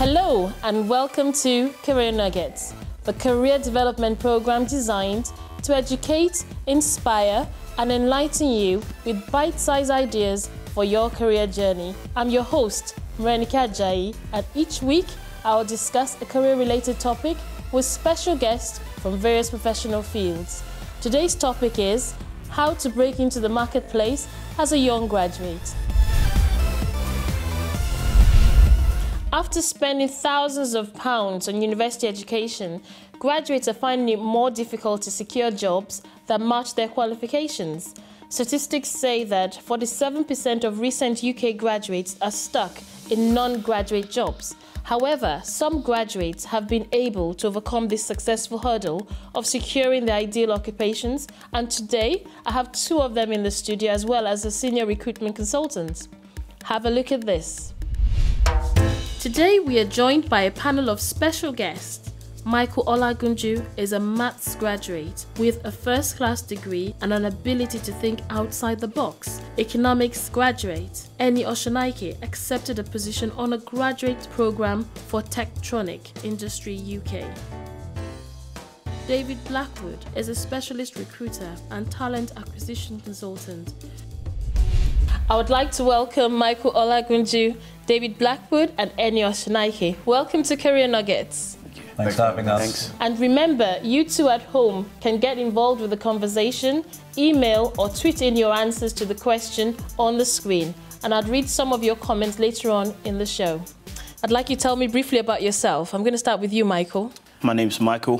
Hello and welcome to Career Nuggets, the career development program designed to educate, inspire and enlighten you with bite-sized ideas for your career journey. I'm your host, Morenike Ajayi, and each week I will discuss a career-related topic with special guests from various professional fields. Today's topic is how to break into the marketplace as a young graduate. After spending thousands of pounds on university education, graduates are finding it more difficult to secure jobs that match their qualifications. Statistics say that 47% of recent UK graduates are stuck in non-graduate jobs. However, some graduates have been able to overcome this successful hurdle of securing their ideal occupations, and today I have two of them in the studio as well as a senior recruitment consultant. Have a look at this. Today we are joined by a panel of special guests. Michael Olagunju is a maths graduate with a first-class degree and an ability to think outside the box. Economics graduate Eni Oshonaike accepted a position on a graduate program for Tektronic Industry UK. David Blackwood is a specialist recruiter and talent acquisition consultant. I would like to welcome Michael Olagunju, David Blackwood and Eni Oshonaike. Welcome to Career Nuggets. Thanks for having us. Thanks. And remember, you two at home can get involved with the conversation, email or tweet in your answers to the question on the screen. And I'd read some of your comments later on in the show. I'd like you to tell me briefly about yourself. I'm going to start with you, Michael. My name's Michael.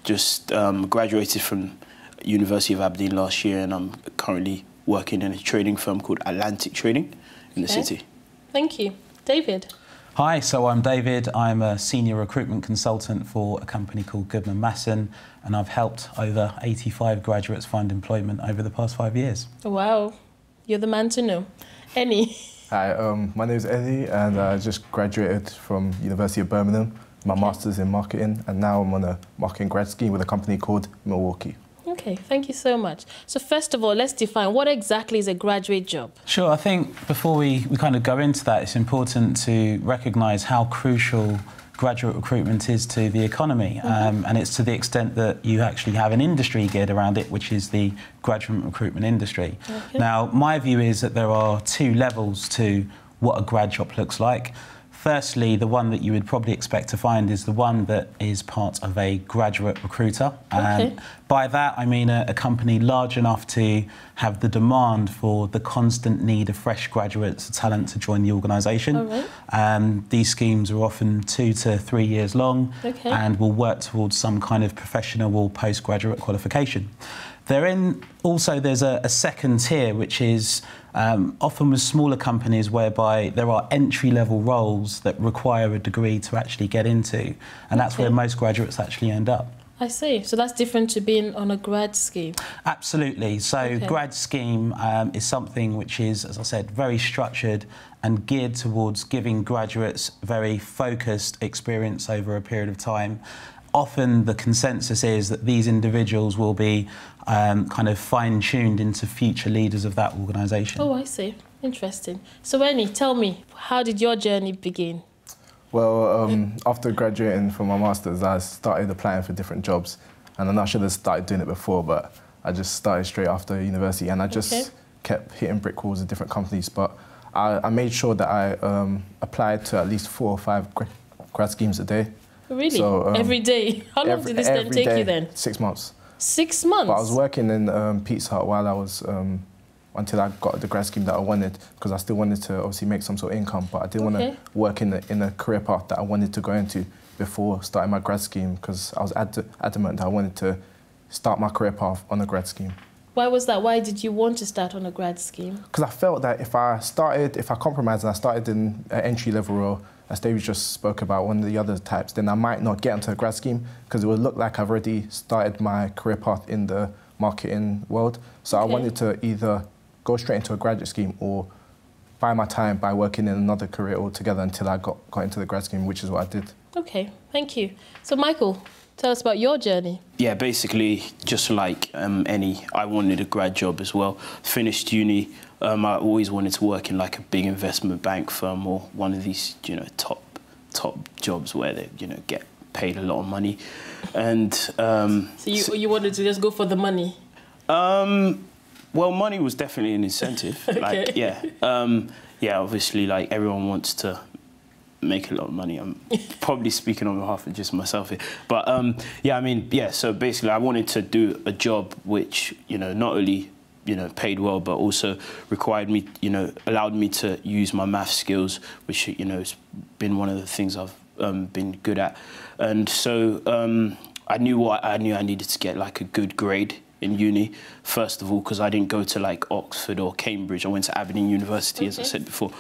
Graduated from University of Aberdeen last year, and I'm currently working in a trading firm called Atlantic Trading in the city. Thank you. David. Hi, so I'm David. I'm a senior recruitment consultant for a company called Goodman Masson, and I've helped over 85 graduates find employment over the past 5 years. Wow, you're the man to know. Eni. Hi, my name is Eni, and I just graduated from University of Birmingham, my master's in marketing, and now I'm on a marketing grad scheme with a company called Milwaukee. Okay, thank you so much. So first of all, let's define what exactly is a graduate job. Sure, I think before we kind of go into that, it's important to recognise how crucial graduate recruitment is to the economy. And it's to the extent that you actually have an industry geared around it, which is the graduate recruitment industry. Okay. Now, my view is that there are two levels to what a grad job looks like. Firstly, the one that you would probably expect to find is the one that is part of a graduate recruiter. Okay. By that, I mean a company large enough to have the demand for the constant need of fresh graduates, talent to join the organisation. All right. These schemes are often 2 to 3 years long and will work towards some kind of professional or postgraduate qualification. There's a second tier, which is often with smaller companies whereby there are entry-level roles that require a degree to actually get into, and that's where most graduates actually end up. I see. So that's different to being on a grad scheme? Absolutely. So grad scheme is something which is, as I said, very structured and geared towards giving graduates very focused experience over a period of time. Often the consensus is that these individuals will be kind of fine-tuned into future leaders of that organisation. Oh, I see. Interesting. So, Eni, tell me, how did your journey begin? Well, after graduating from my master's, I started applying for different jobs. And I should have started doing it before, but I just started straight after university. And I just kept hitting brick walls with different companies. But I made sure that I applied to at least 4 or 5 grad schemes a day. Really? So, every day? How long did this then take you then? 6 months. 6 months? But I was working in Pizza Hut while I was, until I got the grad scheme that I wanted, because I still wanted to obviously make some sort of income, but I didn't want to work in a career path that I wanted to go into before starting my grad scheme, because I was adamant that I wanted to start my career path on a grad scheme. Why was that? Why did you want to start on a grad scheme? Because I felt that if I compromised and I started in an entry-level role, as David just spoke about, one of the other types, then I might not get into a grad scheme because it would look like I've already started my career path in the marketing world. So I wanted to either go straight into a graduate scheme or buy my time by working in another career altogether until I got into the grad scheme, which is what I did. Okay, thank you. So Michael, tell us about your journey. Yeah, basically, just like Eni, I wanted a grad job as well. Finished uni, I always wanted to work in like a big investment bank firm or one of these, top top jobs where they, you know, get paid a lot of money. And so you wanted to just go for the money? Well, money was definitely an incentive. Okay. Like, yeah, obviously, like, everyone wants to make a lot of money. I'm probably speaking on behalf of just myself here. But, yeah, I mean, yeah, so basically I wanted to do a job which, you know, not only, you know, paid well, but also required me, you know, allowed me to use my math skills, which, you know, has been one of the things I've been good at. And so I knew I needed to get, like, a good grade in uni, first of all, because I didn't go to like Oxford or Cambridge. I went to Aberdeen University, as I said before.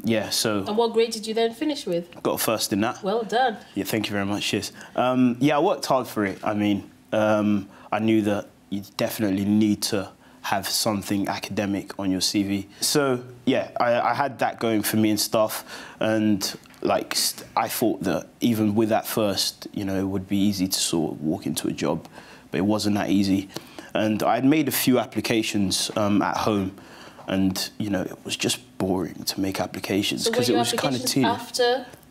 Yeah, so... And what grade did you then finish with? Got a first in that. Well done. Yeah, thank you very much, yes. Yeah, I worked hard for it. I mean, I knew that you definitely need to have something academic on your CV. So, yeah, I had that going for me and stuff, and like, I thought that even with that first, you know, it would be easy to sort of walk into a job, but it wasn't that easy. And I'd made a few applications at home, and, you know, it was just boring to make applications because it was kind of tedious.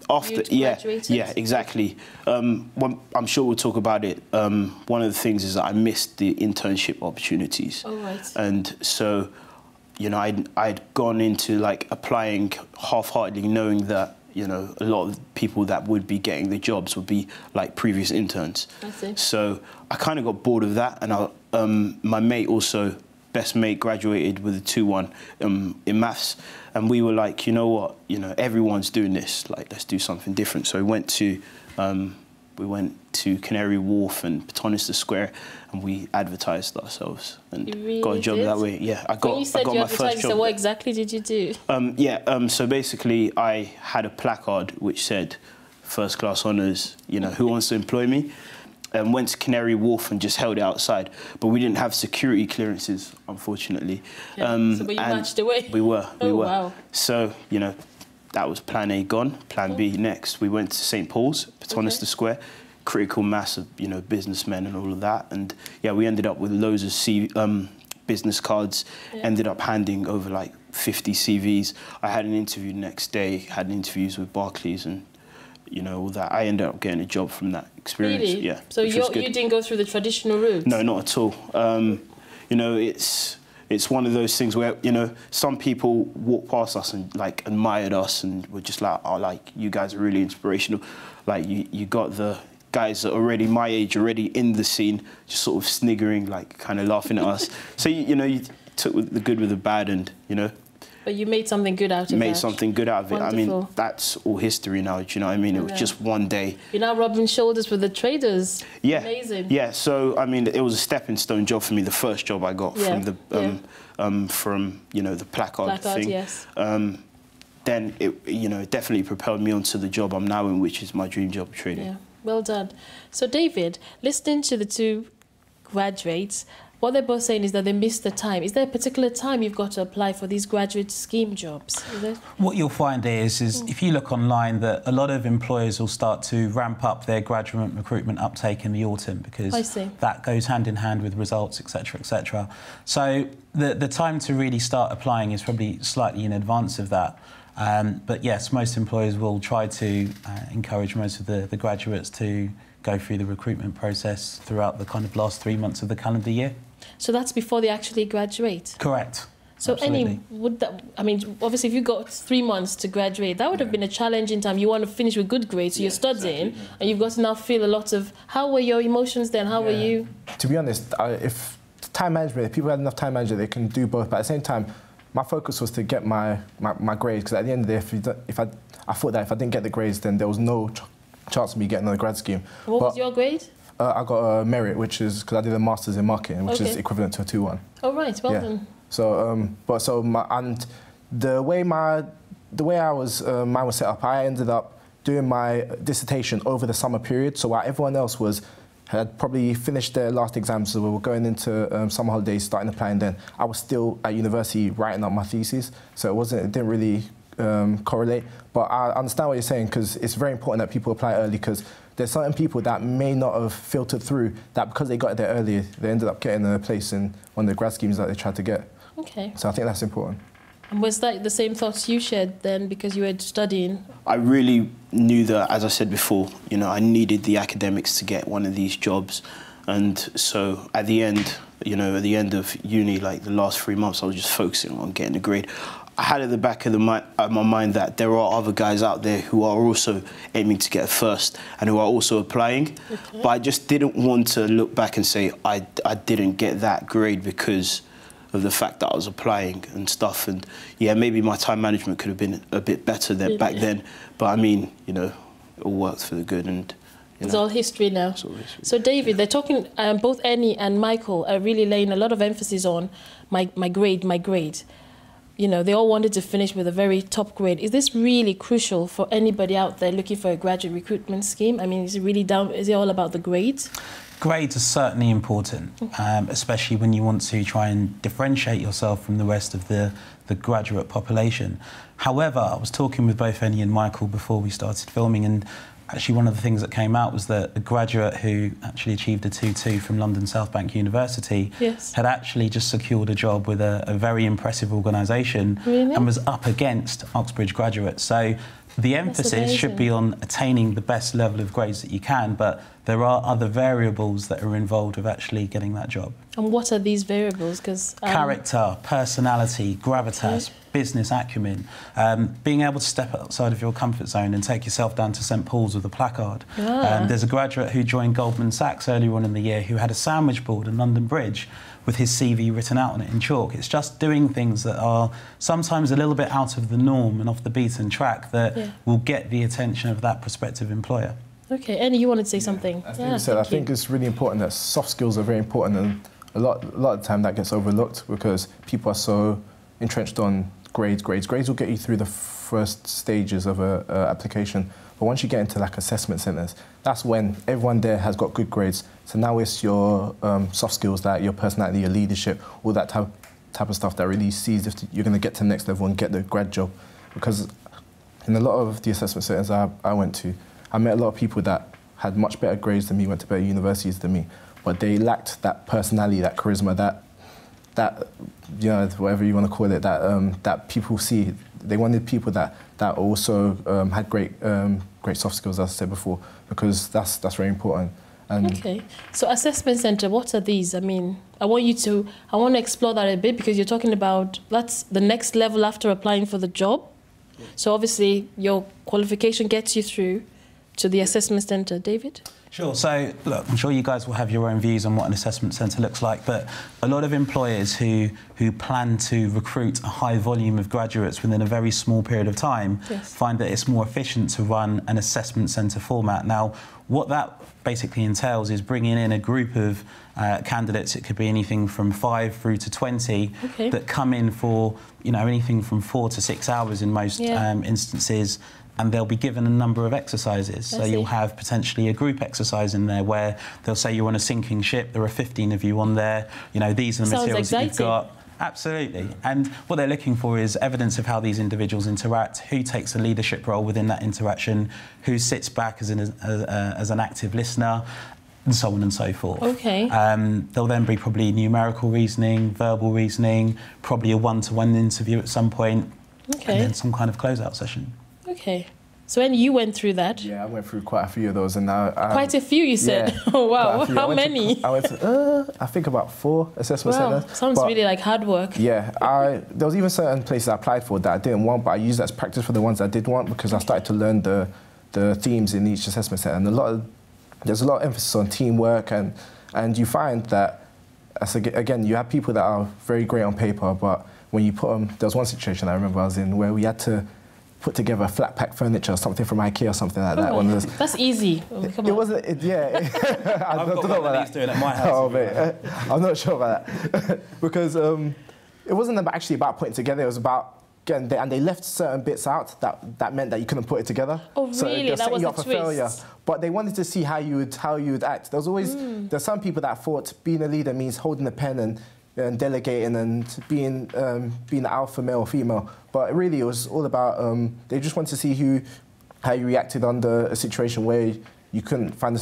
After yeah, exactly. I'm sure we'll talk about it. One of the things is that I missed the internship opportunities. Oh, right. And so, you know, I'd gone into, like, applying half-heartedly, knowing that, you know, a lot of people that would be getting the jobs would be, like, previous interns. I see. So I kind of got bored of that, and my mate also, best mate, graduated with a 2-1 in maths, and we were like, you know what, you know, everyone's doing this, like, let's do something different. So we went to Canary Wharf and Paternoster Square, and we advertised ourselves and got a job that way. Yeah, I got my first job. So what exactly did you do? So basically I had a placard which said first class honours, you know, who wants to employ me? And went to Canary Wharf and just held it outside. But we didn't have security clearances, unfortunately. Yeah. So but you matched away? We were. Wow. So, you know, that was plan A gone. Plan B next. We went to St. Paul's, Paternoster Square, critical mass of, you know, businessmen and all of that. And, yeah, we ended up with loads of business cards, ended up handing over, like, 50 CVs. I had an interview next day, had interviews with Barclays and, you know, all that. I ended up getting a job from that experience. Really? Yeah. So you didn't go through the traditional route? No, not at all. You know, it's one of those things where, you know, some people walk past us and, like, admired us and were just like, oh, like, you guys are really inspirational. Like, you got the guys that are already my age, already in the scene, just sort of sniggering, like, kind of laughing at us. So, you know, you took the good with the bad and, you know. But you made something good out of it. Made something good out of it. Wonderful. I mean, that's all history now, do you know what I mean? It was just one day. You're now rubbing shoulders with the traders. Yeah. Amazing. Yeah, so, I mean, it was a stepping stone job for me, the first job I got from the, from, you know, the placard thing. Yes. Then, you know, it definitely propelled me onto the job I'm now in, which is my dream job, trading. Yeah, well done. So, David, listening to the two graduates, what they're both saying is that they missed the time. Is there a particular time you've got to apply for these graduate scheme jobs? What you'll find is if you look online, that a lot of employers will start to ramp up their graduate recruitment uptake in the autumn because that goes hand in hand with results, etc., etc. So the time to really start applying is probably slightly in advance of that. But yes, most employers will try to encourage most of the graduates to go through the recruitment process throughout the kind of last 3 months of the calendar year. So that's before they actually graduate? Correct. So absolutely. I mean, obviously if you got 3 months to graduate, that would have been a challenging time. You want to finish with good grades, so you're studying, and you've got to now feel a lot of, how were your emotions then? How were you? To be honest, if time management, if people had enough time management, they can do both. But at the same time, my focus was to get my grades, because at the end of the day, I thought that if I didn't get the grades, then there was no chance of me getting on the grad scheme. What was your grade? I got a merit, which is because I did a master's in marketing, which is equivalent to a 2-1. Oh right, well done. So, the way I was mine was set up, I ended up doing my dissertation over the summer period. So while everyone else had probably finished their last exams, so we were going into summer holidays, starting to plan. Then I was still at university writing up my thesis, so it didn't really correlate. But I understand what you're saying, because it's very important that people apply early, because there's certain people that may not have filtered through, that because they got there earlier, they ended up getting a place in one of the grad schemes that they tried to get. Okay. So I think that's important. And was that the same thoughts you shared then because you were studying? I really knew that, as I said before, you know, I needed the academics to get one of these jobs. And so at the end, you know, at the end of uni, like the last 3 months, I was just focusing on getting a grade. I had at the back of my mind that there are other guys out there who are also aiming to get a first and who are also applying. Okay. But I just didn't want to look back and say I didn't get that grade because of the fact that I was applying and stuff. And yeah, maybe my time management could have been a bit better back then. But I mean, you know, it all worked for the good. And it's all history now. It's all history. So David, they're talking, both Annie and Michael are really laying a lot of emphasis on my grade. You know, they all wanted to finish with a very top grade. Is this really crucial for anybody out there looking for a graduate recruitment scheme? I mean, is it all about the grades? Grades are certainly important, especially when you want to try and differentiate yourself from the rest of the graduate population. However, I was talking with both Annie and Michael before we started filming, and actually one of the things that came out was that a graduate who actually achieved a 2-2 from London South Bank University had actually just secured a job with a very impressive organisation and was up against Oxbridge graduates. So the emphasis should be on attaining the best level of grades that you can, but there are other variables that are involved with actually getting that job. And what are these variables? Because character, personality, gravitas, business acumen, being able to step outside of your comfort zone and take yourself down to St Paul's with a placard. There's a graduate who joined Goldman Sachs earlier on in the year who had a sandwich board in London Bridge with his CV written out on it in chalk. It's just doing things that are sometimes a little bit out of the norm and off the beaten track that will get the attention of that prospective employer. Okay, Annie, you wanted to say something. I think it's really important that soft skills are very important, and a lot of the time that gets overlooked because people are so entrenched on grades. Grades will get you through the first stages of a application, but once you get into like assessment centres, that's when everyone there has got good grades. So now it's your soft skills, like your personality, your leadership, all that type of stuff that really sees if you're going to get to the next level and get the grad job. Because in a lot of the assessment centres I went to, I met a lot of people that had much better grades than me, went to better universities than me, but they lacked that personality, that charisma, that you know, whatever you want to call it, that people see. They wanted people that also had great soft skills, as I said before, because that's very important. Okay, so assessment centre, what are these? I mean, I want to explore that a bit because you're talking about that's the next level after applying for the job. So obviously your qualification gets you through to the assessment centre. David? Sure. So, look, I'm sure you guys will have your own views on what an assessment centre looks like, but a lot of employers who plan to recruit a high volume of graduates within a very small period of time find that it's more efficient to run an assessment centre format. Now, what that basically entails is bringing in a group of candidates. It could be anything from 5 through to 20 that come in for, you know, anything from 4 to 6 hours in most instances. And they'll be given a number of exercises. So you'll have potentially a group exercise in there where they'll say you're on a sinking ship, there are 15 of you on there, you know, these are the materials that you've got. Absolutely. And what they're looking for is evidence of how these individuals interact, who takes a leadership role within that interaction, who sits back as an active listener, and so on and so forth. Okay. There'll then be probably numerical reasoning, verbal reasoning, probably a one-to-one interview at some point, and then some kind of closeout session. Okay. So when you went through that? Yeah, I went through quite a few of those, and quite a few, you said. Yeah, oh wow! How many? I went to I think about 4 assessment centres. Sounds really like hard work. Yeah, there was even certain places I applied for that I didn't want, but I used that as practice for the ones I did want because I started to learn the themes in each assessment centre, and there's a lot of emphasis on teamwork, and you find that again you have people that are very great on paper, but when you put them, there was one situation I remember I was in where we had to put together flat pack furniture, something from IKEA or something like that. That's easy. It wasn't, I've got one of these doing at my house. Oh, mate, I'm not sure about that. Because it wasn't actually about putting together, it was about getting there, and they left certain bits out that meant that you couldn't put it together. Oh, really? So they're that was you the up for twist. failure. But they wanted to see how you would act. There was always, there's some people that thought being a leader means holding the pen and delegating and being the alpha male or female, but really it was all about they just wanted to see how you reacted under a situation where you couldn't find the